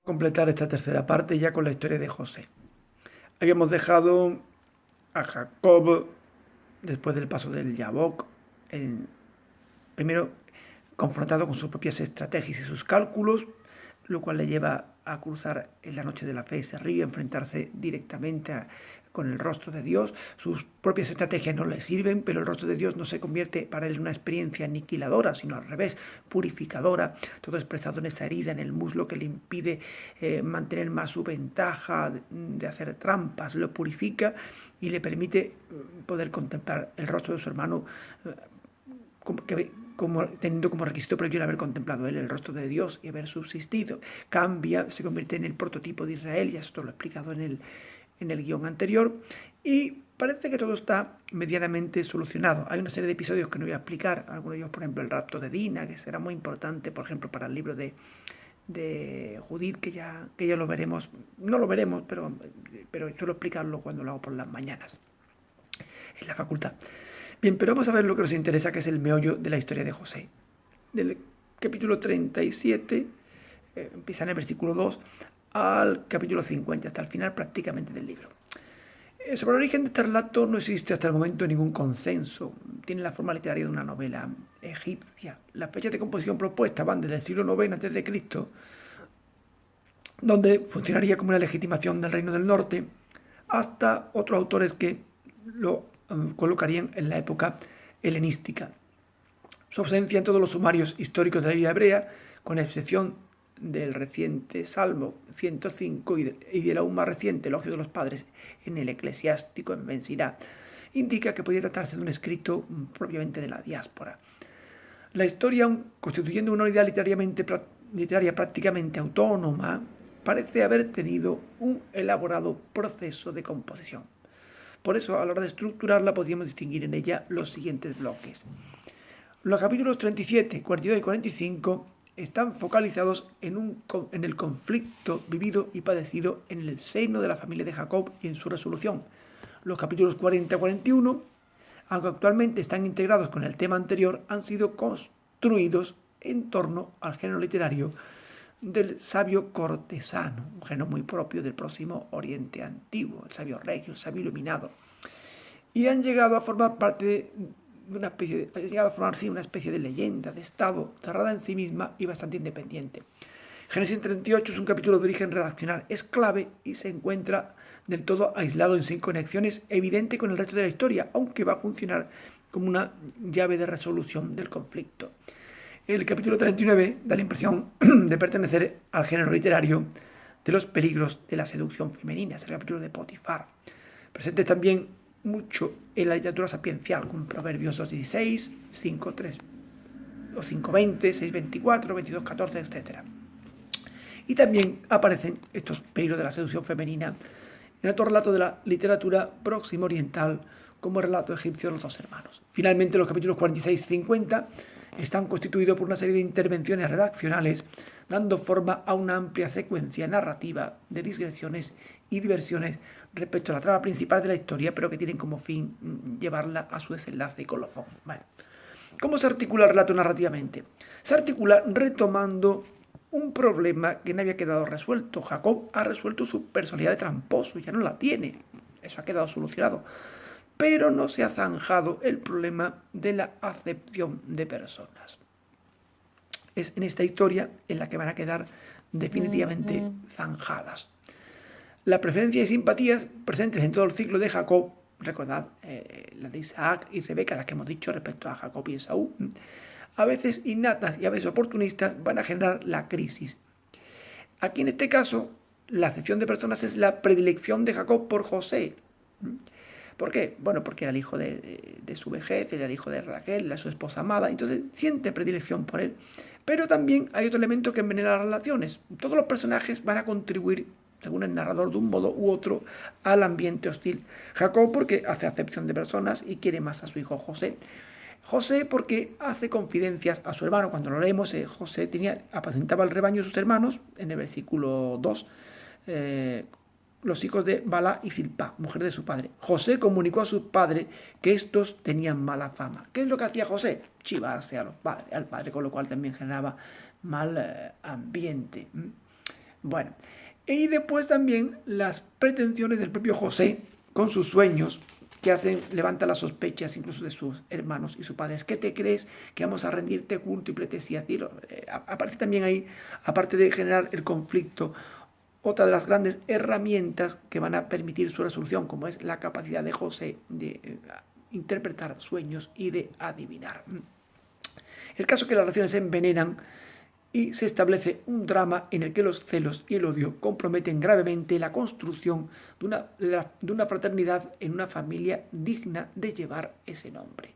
Completar esta tercera parte ya con la historia de José. Habíamos dejado a Jacob después del paso del Yabok, primero confrontado con sus propias estrategias y sus cálculos, lo cual le lleva a cruzar en la noche de la fe ese río, enfrentarse directamente con el rostro de Dios. Sus propias estrategias no le sirven, pero el rostro de Dios no se convierte para él en una experiencia aniquiladora, sino al revés, purificadora. Todo expresado en esa herida en el muslo que le impide mantener más su ventaja de hacer trampas, lo purifica y le permite poder contemplar el rostro de su hermano teniendo como requisito previo el haber contemplado él el rostro de Dios y haber subsistido. Cambia, se convierte en el prototipo de Israel, ya esto lo he explicado en el guión anterior, y parece que todo está medianamente solucionado. Hay una serie de episodios que no voy a explicar, algunos de ellos, por ejemplo, el rapto de Dina, que será muy importante, por ejemplo, para el libro de Judith, que ya lo veremos, no lo veremos, pero suelo explicarlo cuando lo hago por las mañanas en la facultad. Bien, pero vamos a ver lo que nos interesa, que es el meollo de la historia de José. Del capítulo 37, empieza en el versículo 2, al capítulo 50, hasta el final prácticamente del libro. Sobre el origen de este relato no existe hasta el momento ningún consenso. Tiene la forma literaria de una novela egipcia. Las fechas de composición propuestas van desde el siglo IX a.C., donde funcionaría como una legitimación del Reino del Norte, hasta otros autores que lo colocarían en la época helenística. Su ausencia en todos los sumarios históricos de la Biblia hebrea, con excepción del reciente Salmo 105 y del aún más reciente Elogio de los Padres en el Eclesiástico en Ben Sirá, indica que podría tratarse de un escrito propiamente de la diáspora. La historia, aun constituyendo una unidad literaria prácticamente autónoma, parece haber tenido un elaborado proceso de composición. Por eso, a la hora de estructurarla, podríamos distinguir en ella los siguientes bloques. Los capítulos 37, 42 y 45 están focalizados en el conflicto vivido y padecido en el seno de la familia de Jacob y en su resolución. Los capítulos 40 y 41, aunque actualmente están integrados con el tema anterior, han sido construidos en torno al género literario del sabio cortesano, un género muy propio del próximo Oriente Antiguo, el sabio regio, el sabio iluminado, y han llegado a formar parte de una especie de leyenda, de estado, cerrada en sí misma y bastante independiente. Génesis 38 es un capítulo de origen redaccional, es clave y se encuentra del todo aislado, sin conexiones evidente con el resto de la historia, aunque va a funcionar como una llave de resolución del conflicto. El capítulo 39 da la impresión de pertenecer al género literario de los peligros de la seducción femenina, es el capítulo de Potifar. Presente también mucho en la literatura sapiencial, con Proverbios 2.16, 5.3, o 5.20, 6.24, 22.14, etc. Y también aparecen estos peligros de la seducción femenina en otro relato de la literatura próxima oriental, como el relato egipcio de los dos hermanos. Finalmente, los capítulos 46 y 50 están constituidos por una serie de intervenciones redaccionales, dando forma a una amplia secuencia narrativa de digresiones y diversiones respecto a la trama principal de la historia, pero que tienen como fin llevarla a su desenlace y colofón. Bueno, ¿cómo se articula el relato narrativamente? Se articula retomando un problema que no había quedado resuelto. Jacob ha resuelto su personalidad de tramposo, ya no la tiene. Eso ha quedado solucionado. Pero no se ha zanjado el problema de la acepción de personas. Es en esta historia en la que van a quedar definitivamente zanjadas. La preferencia y simpatías presentes en todo el ciclo de Jacob, recordad las de Isaac y Rebeca, las que hemos dicho respecto a Jacob y Esaú, a veces innatas y a veces oportunistas, van a generar la crisis. Aquí en este caso, la acepción de personas es la predilección de Jacob por José. ¿Por qué? Bueno, porque era el hijo de su vejez, era el hijo de Raquel, era su esposa amada, entonces siente predilección por él. Pero también hay otro elemento que envenena las relaciones. Todos los personajes van a contribuir, según el narrador, de un modo u otro, al ambiente hostil. Jacob porque hace acepción de personas y quiere más a su hijo José. José porque hace confidencias a su hermano. Cuando lo leemos, José apacentaba el rebaño de sus hermanos, en el versículo 2, los hijos de Balá y Zilpá, mujer de su padre. José comunicó a su padre que estos tenían mala fama. ¿Qué es lo que hacía José? Chivarse al padre, con lo cual también generaba mal ambiente. Bueno, y después también las pretensiones del propio José con sus sueños que levanta las sospechas incluso de sus hermanos y su padre. ¿Qué te crees que vamos a rendirte culto y pleitesía? Aparece también ahí, aparte de generar el conflicto, otra de las grandes herramientas que van a permitir su resolución, como es la capacidad de José de interpretar sueños y de adivinar. El caso es que las relaciones se envenenan y se establece un drama en el que los celos y el odio comprometen gravemente la construcción de una fraternidad en una familia digna de llevar ese nombre.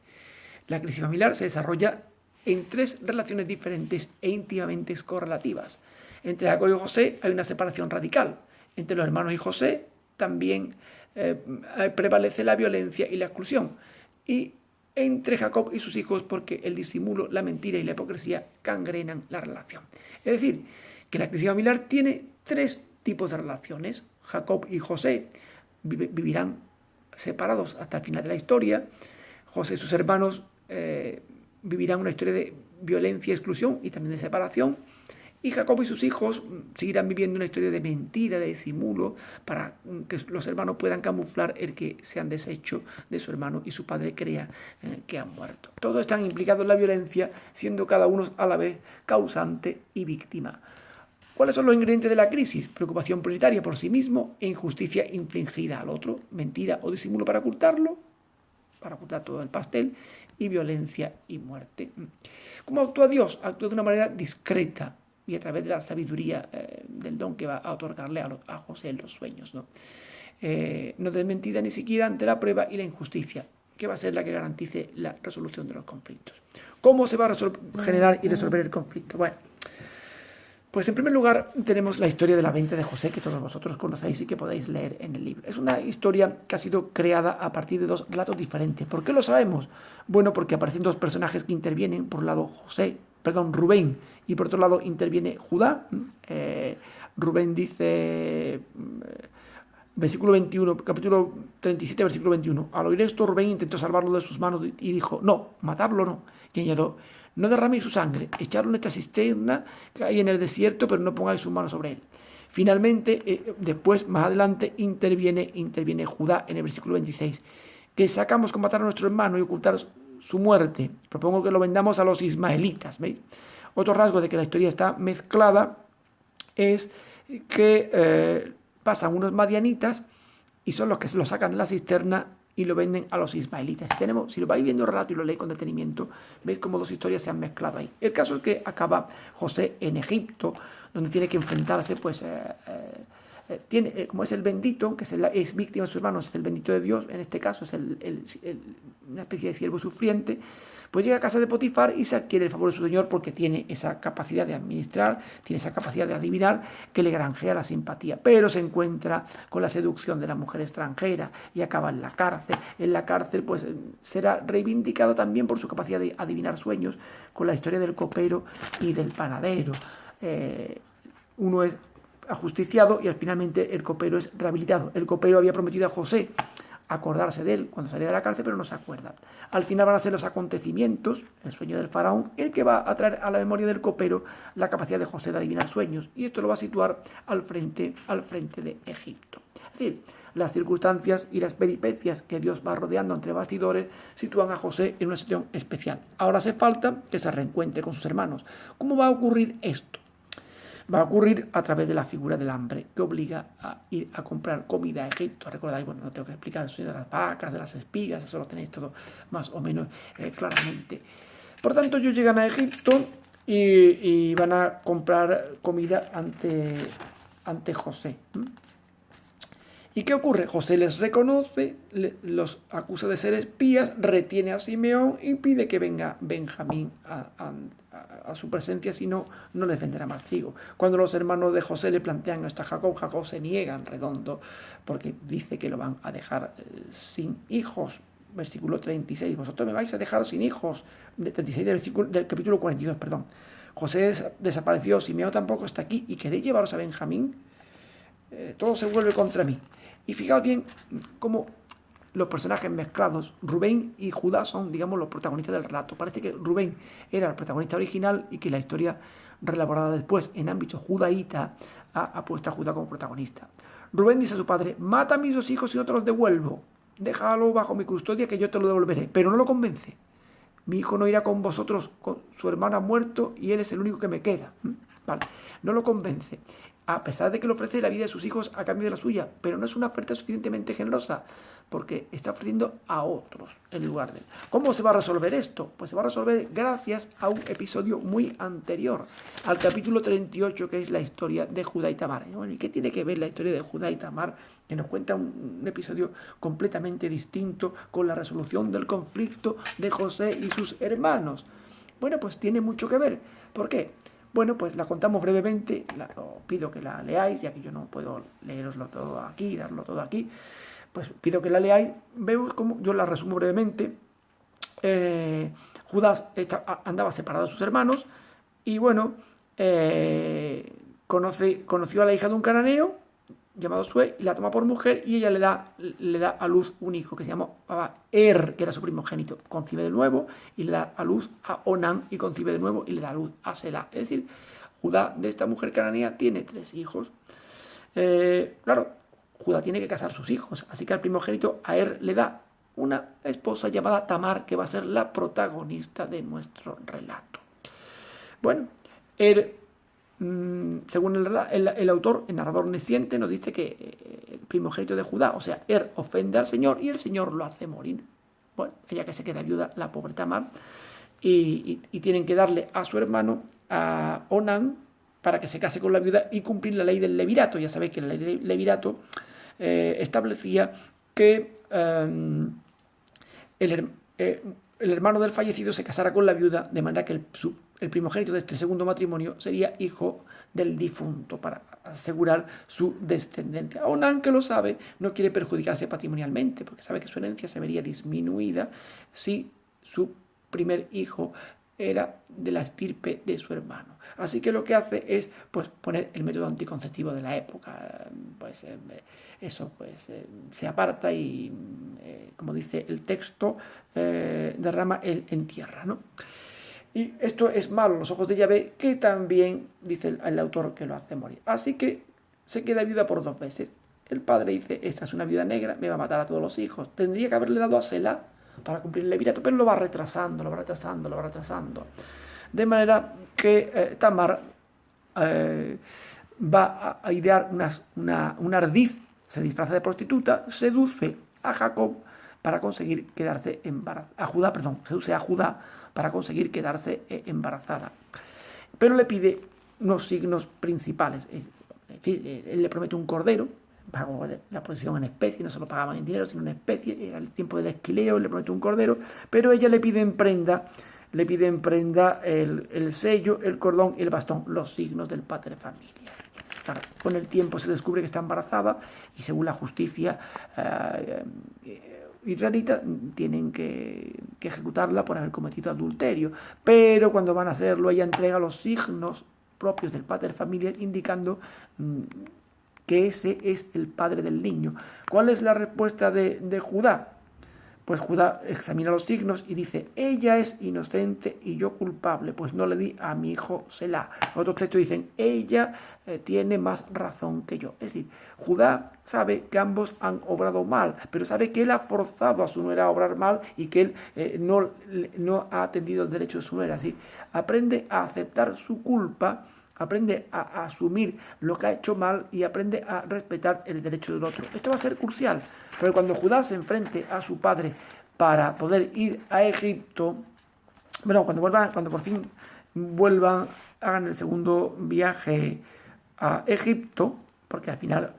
La crisis familiar se desarrolla en 3 relaciones diferentes e íntimamente correlativas. Entre Jacob y José hay una separación radical. Entre los hermanos y José también prevalece la violencia y la exclusión. Y entre Jacob y sus hijos, porque el disimulo, la mentira y la hipocresía cangrenan la relación. Es decir, que la crisis familiar tiene 3 tipos de relaciones. Jacob y José vivirán separados hasta el final de la historia. José y sus hermanos vivirán una historia de violencia y exclusión y también de separación. Y Jacob y sus hijos seguirán viviendo una historia de mentira, de disimulo, para que los hermanos puedan camuflar el que se han deshecho de su hermano y su padre crea que han muerto. Todos están implicados en la violencia, siendo cada uno a la vez causante y víctima. ¿Cuáles son los ingredientes de la crisis? Preocupación prioritaria por sí mismo e injusticia infligida al otro, mentira o disimulo para ocultarlo, para ocultar todo el pastel, y violencia y muerte. ¿Cómo actúa Dios? Actúa de una manera discreta y a través de la sabiduría del don que va a otorgarle a José en los sueños. No desmentida ni siquiera ante la prueba y la injusticia, que va a ser la que garantice la resolución de los conflictos. ¿Cómo se va a generar y resolver el conflicto? Bueno, pues en primer lugar tenemos la historia de la venta de José, que todos vosotros conocéis y que podéis leer en el libro. Es una historia que ha sido creada a partir de 2 relatos diferentes. ¿Por qué lo sabemos? Bueno, porque aparecen 2 personajes que intervienen. Por un lado Rubén, y por otro lado interviene Judá. Rubén dice, versículo 21, capítulo 37, versículo 21. Al oír esto, Rubén intentó salvarlo de sus manos y dijo, no, matarlo no. Y añadió, no derraméis su sangre, echadlo en esta cisterna que hay en el desierto, pero no pongáis sus manos sobre él. Finalmente, después, más adelante, interviene Judá en el versículo 26. Que sacamos con matar a nuestro hermano y ocultar su muerte. Propongo que lo vendamos a los ismaelitas, ¿veis? Otro rasgo de que la historia está mezclada es que pasan unos madianitas y son los que se lo sacan de la cisterna y lo venden a los ismaelitas. Si lo vais viendo el relato y lo leéis con detenimiento, veis cómo 2 historias se han mezclado ahí. El caso es que acaba José en Egipto, donde tiene que enfrentarse, como es el bendito, que es víctima de sus hermanos, es el bendito de Dios, en este caso es una especie de siervo sufriente, pues llega a casa de Potifar y se adquiere el favor de su señor porque tiene esa capacidad de administrar, tiene esa capacidad de adivinar que le granjea la simpatía, pero se encuentra con la seducción de la mujer extranjera y acaba en la cárcel. En la cárcel pues será reivindicado también por su capacidad de adivinar sueños, con la historia del copero y del panadero. Uno es ajusticiado y finalmente el copero es rehabilitado. El copero había prometido a José acordarse de él cuando salía de la cárcel, pero no se acuerda. Al final van a ser los acontecimientos, el sueño del faraón, el que va a traer a la memoria del copero la capacidad de José de adivinar sueños, y esto lo va a situar al frente de Egipto. Es decir, las circunstancias y las peripecias que Dios va rodeando entre bastidores sitúan a José en una situación especial. Ahora hace falta que se reencuentre con sus hermanos. ¿Cómo va a ocurrir esto? Va a ocurrir a través de la figura del hambre, que obliga a ir a comprar comida a Egipto. Recordáis, bueno, no tengo que explicar el sueño de las vacas, de las espigas, eso lo tenéis todo más o menos claramente. Por tanto, ellos llegan a Egipto y van a comprar comida ante José. ¿Y qué ocurre? José les reconoce, los acusa de ser espías, retiene a Simeón y pide que venga Benjamín a su presencia, si no, no les venderá más trigo. Cuando los hermanos de José le plantean esto a Jacob, Jacob se niega en redondo porque dice que lo van a dejar sin hijos. Versículo 36, vosotros me vais a dejar sin hijos. 36 del capítulo 42, perdón. José desapareció, Simeón tampoco está aquí, y queréis llevaros a Benjamín. Todo se vuelve contra mí. Y fijaos bien cómo los personajes mezclados, Rubén y Judá, son, digamos, los protagonistas del relato. Parece que Rubén era el protagonista original y que la historia reelaborada después en ámbito judaíta, ha puesto a Judá como protagonista. Rubén dice a su padre: mata a mis 2 hijos y no te los devuelvo. Déjalo bajo mi custodia que yo te lo devolveré. Pero no lo convence. Mi hijo no irá con vosotros, con su hermano ha muerto y él es el único que me queda. Vale. No lo convence. A pesar de que le ofrece la vida de sus hijos a cambio de la suya, pero no es una oferta suficientemente generosa, porque está ofreciendo a otros en lugar de él. ¿Cómo se va a resolver esto? Pues se va a resolver gracias a un episodio muy anterior, al capítulo 38, que es la historia de Judá y Tamar. Bueno, ¿y qué tiene que ver la historia de Judá y Tamar, que nos cuenta un episodio completamente distinto con la resolución del conflicto de José y sus hermanos? Bueno, pues tiene mucho que ver. ¿Por qué? Bueno, pues la contamos brevemente, os pido que la leáis, ya que yo no puedo leeroslo todo aquí, darlo todo aquí, pues pido que la leáis. Vemos cómo yo la resumo brevemente. Judas andaba separado de sus hermanos y bueno, conoció a la hija de un cananeo llamado Sue y la toma por mujer y ella le da a luz un hijo que se llamaba que era su primogénito, concibe de nuevo y le da a luz a Onán y concibe de nuevo y le da a luz a Selah. Es decir, Judá de esta mujer cananea tiene 3 hijos. Claro, Judá tiene que casar sus hijos, así que al primogénito a le da una esposa llamada Tamar, que va a ser la protagonista de nuestro relato. Bueno, según el autor, el narrador omnisciente, nos dice que el primogénito de Judá, o sea, ofende al Señor y el Señor lo hace morir. Bueno, ella que se queda viuda, la pobre Tamar, y tienen que darle a su hermano, a Onán, para que se case con la viuda y cumplir la ley del levirato. Ya sabéis que la ley del levirato establecía que el hermano del fallecido se casara con la viuda, de manera que el primogénito de este segundo matrimonio sería hijo del difunto, para asegurar su descendencia. Onán, que lo sabe, no quiere perjudicarse patrimonialmente, porque sabe que su herencia se vería disminuida si su primer hijo era de la estirpe de su hermano. Así que lo que hace es pues poner el método anticonceptivo de la época. Se aparta y, como dice el texto, derrama él en tierra, ¿no? Y esto es malo a los ojos de Yahvé, que también dice el autor que lo hace morir. Así que se queda viuda por 2 veces. El padre dice: esta es una viuda negra, me va a matar a todos los hijos. Tendría que haberle dado a Selah para cumplir el levirato, pero lo va retrasando. De manera que Tamar va a idear una ardiz, se disfraza de prostituta, seduce a Jacob para conseguir quedarse embarazada. Seduce a Judá para conseguir quedarse embarazada. Pero le pide unos signos principales. Es decir, él le promete un cordero, pagó la posesión en especie, no se lo pagaban en dinero, sino en especie, era el tiempo del esquileo, le promete un cordero, pero ella le pide en prenda el sello, el cordón y el bastón, los signos del pater familias. Claro, con el tiempo se descubre que está embarazada y según la justicia israelita tienen que ejecutarla por haber cometido adulterio, pero cuando van a hacerlo ella entrega los signos propios del pater familias indicando que ese es el padre del niño. ¿Cuál es la respuesta de Judá? Pues Judá examina los signos y dice: ella es inocente y yo culpable, pues no le di a mi hijo Selah. Otros textos dicen: ella tiene más razón que yo. Es decir, Judá sabe que ambos han obrado mal, pero sabe que él ha forzado a su nuera a obrar mal y que él no ha atendido el derecho de su nuera. Así, aprende a aceptar su culpa, aprende a asumir lo que ha hecho mal y aprende a respetar el derecho del otro. Esto va a ser crucial, porque cuando Judá se enfrente a su padre para poder ir a Egipto, cuando por fin vuelvan, hagan el segundo viaje a Egipto, porque al final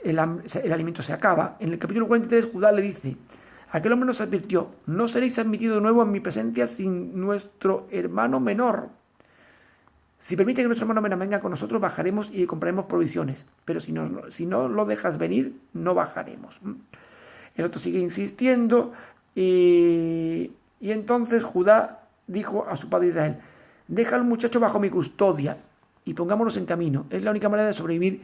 el alimento se acaba, en el capítulo 43 Judá le dice: aquel hombre nos advirtió: no seréis admitidos de nuevo en mi presencia sin nuestro hermano menor. Si permite que nuestro hermano menor venga con nosotros, bajaremos y compraremos provisiones. Pero si no lo dejas venir, no bajaremos. El otro sigue insistiendo y entonces Judá dijo a su padre Israel: deja al muchacho bajo mi custodia y pongámonos en camino. Es la única manera de sobrevivir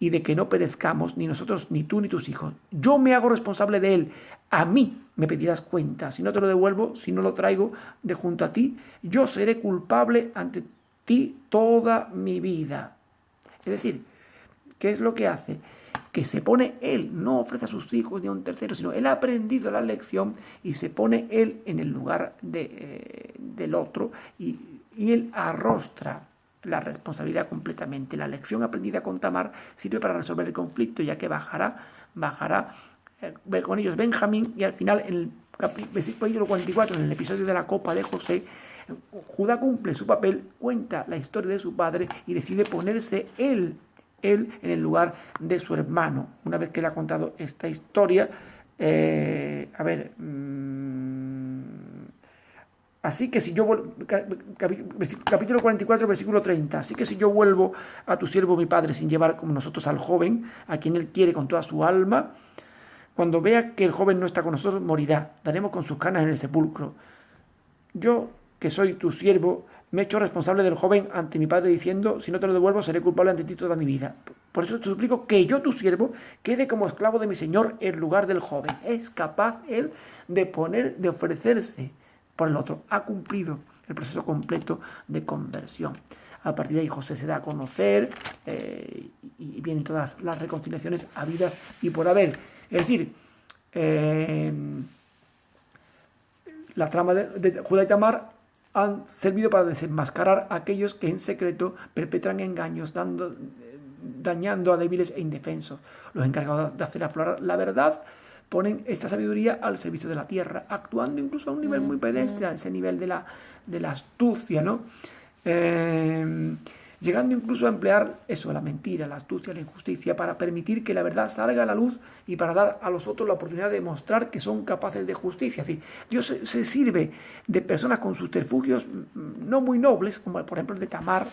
y de que no perezcamos, ni nosotros, ni tú, ni tus hijos. Yo me hago responsable de él. A mí me pedirás cuenta. Si no te lo devuelvo, si no lo traigo de junto a ti, yo seré culpable ante ti toda mi vida. Es decir, ¿qué es lo que hace? Que se pone él, no ofrece a sus hijos ni a un tercero, sino él ha aprendido la lección y se pone él en el lugar del otro y él arrostra la responsabilidad completamente. La lección aprendida con Tamar sirve para resolver el conflicto, ya que bajará con ellos Benjamín, y al final, en el versículo 44, en el episodio de la copa de José, Judá cumple su papel, cuenta la historia de su padre y decide ponerse él en el lugar de su hermano. Una vez que le ha contado esta historia, así que si yo vuelvo, capítulo 44, versículo 30, así que si yo vuelvo a tu siervo mi padre sin llevar como nosotros al joven, a quien él quiere con toda su alma, cuando vea que el joven no está con nosotros, morirá, daremos con sus canas en el sepulcro. Yo, que soy tu siervo, me he hecho responsable del joven ante mi padre diciendo, si no te lo devuelvo, seré culpable ante ti toda mi vida. Por eso te suplico que yo, tu siervo, quede como esclavo de mi señor en lugar del joven. Es capaz él de ofrecerse por el otro. Ha cumplido el proceso completo de conversión. A partir de ahí José se da a conocer y vienen todas las reconciliaciones habidas y por haber. Es decir, la trama de Judá y Tamar han servido para desenmascarar a aquellos que en secreto perpetran engaños, dañando a débiles e indefensos. Los encargados de hacer aflorar la verdad ponen esta sabiduría al servicio de la tierra, actuando incluso a un nivel muy pedestre, a ese nivel de la astucia, ¿no? Llegando incluso a emplear eso, la mentira, la astucia, la injusticia, para permitir que la verdad salga a la luz y para dar a los otros la oportunidad de mostrar que son capaces de justicia. Es decir, Dios se sirve de personas con subterfugios no muy nobles, como por ejemplo el de Tamar,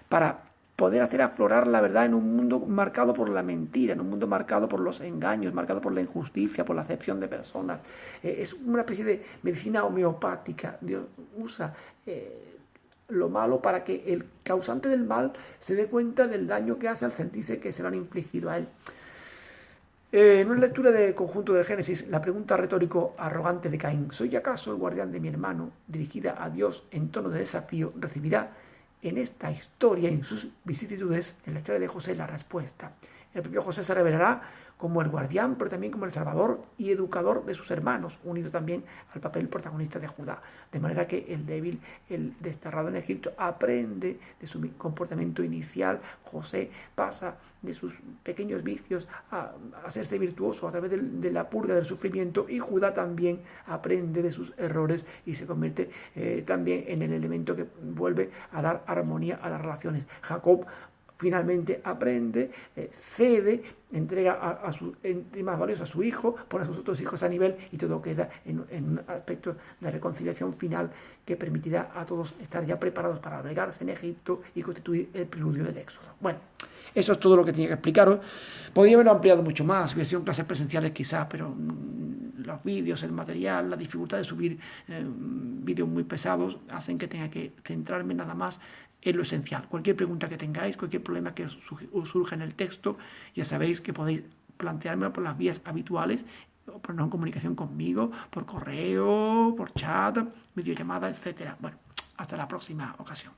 para poder hacer aflorar la verdad en un mundo marcado por la mentira, en un mundo marcado por los engaños, marcado por la injusticia, por la acepción de personas. Es una especie de medicina homeopática. Dios usa lo malo para que el causante del mal se dé cuenta del daño que hace al sentirse que se lo han infligido a él. En una lectura del conjunto del Génesis, la pregunta retórico arrogante de Caín, ¿soy acaso el guardián de mi hermano?, dirigida a Dios en tono de desafío, recibirá en esta historia, en sus vicisitudes, en la historia de José, la respuesta. El propio José se revelará como el guardián, pero también como el salvador y educador de sus hermanos, unido también al papel protagonista de Judá. De manera que el débil, el desterrado en Egipto, aprende de su comportamiento inicial. José pasa de sus pequeños vicios a hacerse virtuoso a través de la purga del sufrimiento, y Judá también aprende de sus errores y se convierte también en el elemento que vuelve a dar armonía a las relaciones. Jacob finalmente aprende, cede, entrega a su ente más valioso, a su hijo, pone a sus otros hijos a nivel, y todo queda en un aspecto de reconciliación final que permitirá a todos estar ya preparados para albergarse en Egipto y constituir el preludio del Éxodo. Bueno, eso es todo lo que tenía que explicaros. Podría haberlo ampliado mucho más, hubiera sido clases presenciales quizás, pero los vídeos, el material, la dificultad de subir vídeos muy pesados hacen que tenga que centrarme nada más en lo esencial. Cualquier pregunta que tengáis, cualquier problema que os surja en el texto, ya sabéis que podéis planteármelo por las vías habituales, o ponernos en comunicación conmigo, por correo, por chat, videollamada, etc. Bueno, hasta la próxima ocasión.